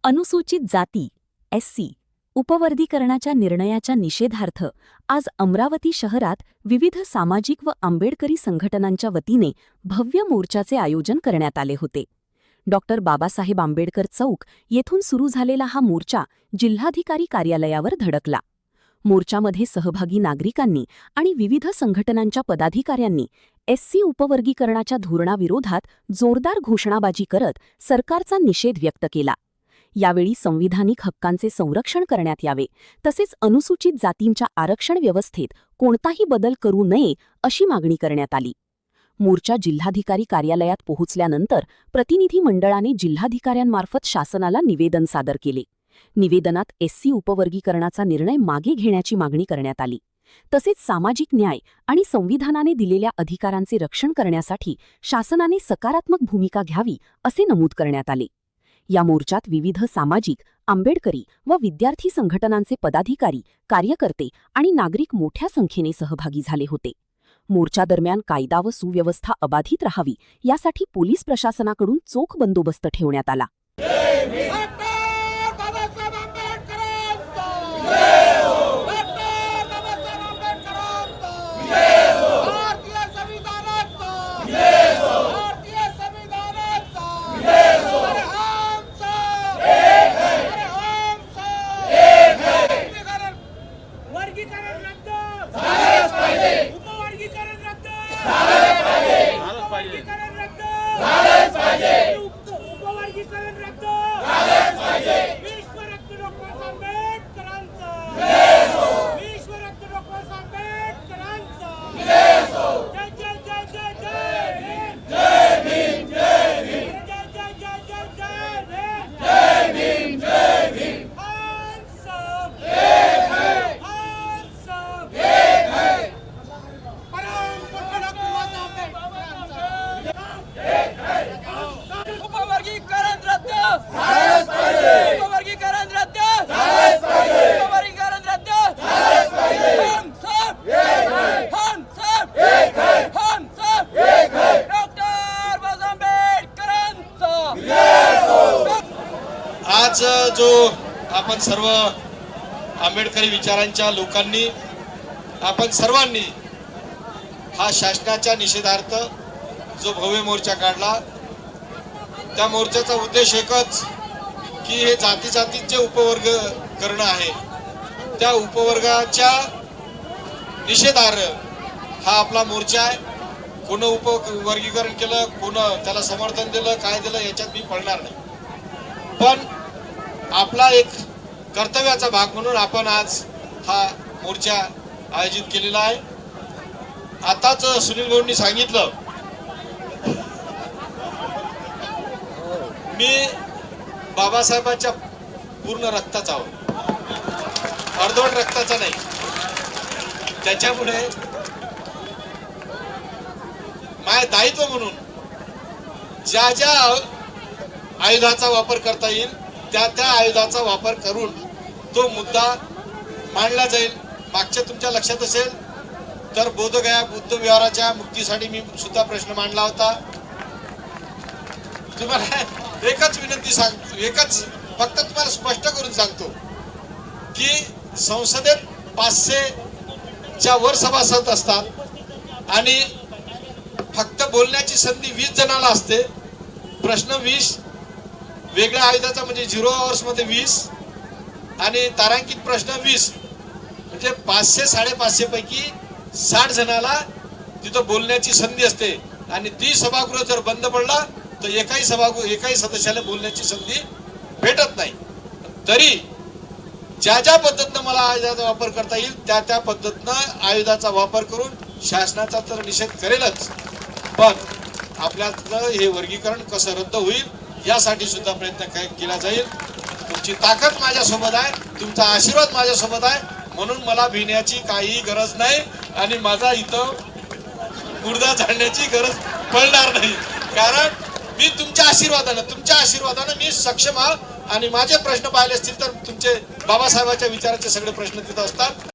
अनुसूचित जाती एससी उपवर्गीकरणाच्या निर्णयाच्या निषेधार्थ आज अमरावती शहरात विविध सामाजिक व आंबेडकरी संघटनांच्या वतीने भव्य मोर्चाचे आयोजन करण्यात आले होते. डॉक्टर बाबासाहेब आंबेडकर चौक येथून सुरू झालेला हा मोर्चा जिल्हाधिकारी कार्यालयावर धडकला. मोर्चामध्ये सहभागी नागरिकांनी आणि विविध संघटनांच्या पदाधिकाऱ्यांनी एससी उपवर्गीकरणाच्या धोरणाविरोधात जोरदार घोषणाबाजी करत सरकारचा निषेध व्यक्त केला. यावेळी संविधानिक हक्कांचे संरक्षण करण्यात यावे तसेच अनुसूचित जातींच्या आरक्षण व्यवस्थेत कोणताही बदल करू नये अशी मागणी करण्यात आली. मोर्चा जिल्हाधिकारी कार्यालयात पोहोचल्यानंतर प्रतिनिधी मंडळाने जिल्हाधिकाऱ्यांमार्फत शासनाला निवेदन सादर केले. निवेदनात एससी उपवर्गीकरणाचा निर्णय मागे घेण्याची मागणी करण्यात आली. तसेच सामाजिक न्याय आणि संविधानाने दिलेल्या अधिकारांचे रक्षण करण्यासाठी शासनाने सकारात्मक भूमिका घ्यावी असे नमूद करण्यात आले. या मोर्चात विविध सामाजिक, आंबेडकरी व विद्यार्थी संघटनांचे पदाधिकारी, कार्यकर्ते आणि नागरिक मोठ्या संख्येने सहभागी झाले होते. मोर्चादरम्यान कायदा व सुव्यवस्था अबाधित राहावी यासाठी पोलीस प्रशासनाकडून चोख बंदोबस्त ठेवण्यात आला. आज जो आपण सर्व आंबेडकरी विचारांच्या लोकांनी आपण सर्वांनी हा शासनाच्या निषेधार्थ जो भव्य मोर्चा काढला, त्या मोर्चाचा उद्देश एकच की हे जातीचे उपवर्ग करणं आहे. त्या उपवर्गाच्या निषेधार्थ हा आपला मोर्चा आहे. कोण उपवर्गीकरण केलं, कोण त्याला समर्थन दिलं, काय दिलं याच्यात मी पडणार नाही. पण आपला एक कर्तव्याचा भाग म्हणून आपण आज हा मोर्चा आयोजित केलेला आहे. आताच सुनील भाऊंनी सांगितलं, मी बाबासाहेबांच्या पूर्ण रक्ताचा आहोत, अर्धवट रक्ताचा नाही. त्याच्यामुळे माझे दायित्व म्हणून ज्या ज्या आयुधाचा वापर करता येईल त्या आयुधाचा वापर करून तो मुद्दा मांडला जाईल. मागच्या तुमच्या लक्षात असेल तर बोधगया बुद्ध विहाराच्या मुक्तीसाठी मी सुद्धा प्रश्न मांडला होता. तुम्हाला एकच विनंती सांगतो, एकच फक्त तुम्हाला स्पष्ट करून सांगतो की संसदेत 500च्या वर सभासद असतात आणि फक्त बोलण्याची संधी 20 जणांना असते. प्रश्न 20 वेगळ्या आयुधाचा म्हणजे 0 आवर्स मध्ये 20 आणि तारांकित प्रश्न 20, म्हणजे 500-550 पैकी 60 जणाला तिथं बोलण्याची संधी असते. आणि ती सभागृह जर बंद पडला तर एकाही सदस्याला बोलण्याची संधी भेटत नाही. तरी ज्या पद्धतीनं मला आयुधाचा वापर करता येईल त्या पद्धतीनं आयुधाचा वापर करून शासनाचा तर निषेध करेलच, पण आपल्यातलं हे वर्गीकरण कसं रद्द होईल यासाठी सुद्धा प्रयत्न केला जाईल. तुमची ताकद माझ्यासोबत आहे, तुमचा आशीर्वाद माझ्यासोबत आहे, म्हणून मला भिण्याची काही गरज नाही आणि माझा इथं गुडघा झाडण्याची गरज पडणार नाही. कारण मी तुमच्या आशीर्वादानं मी सक्षम आहे आणि माझे प्रश्न पाहिले असतील तर तुमचे बाबासाहेबांच्या विचाराचे सगळे प्रश्न तिथं असतात.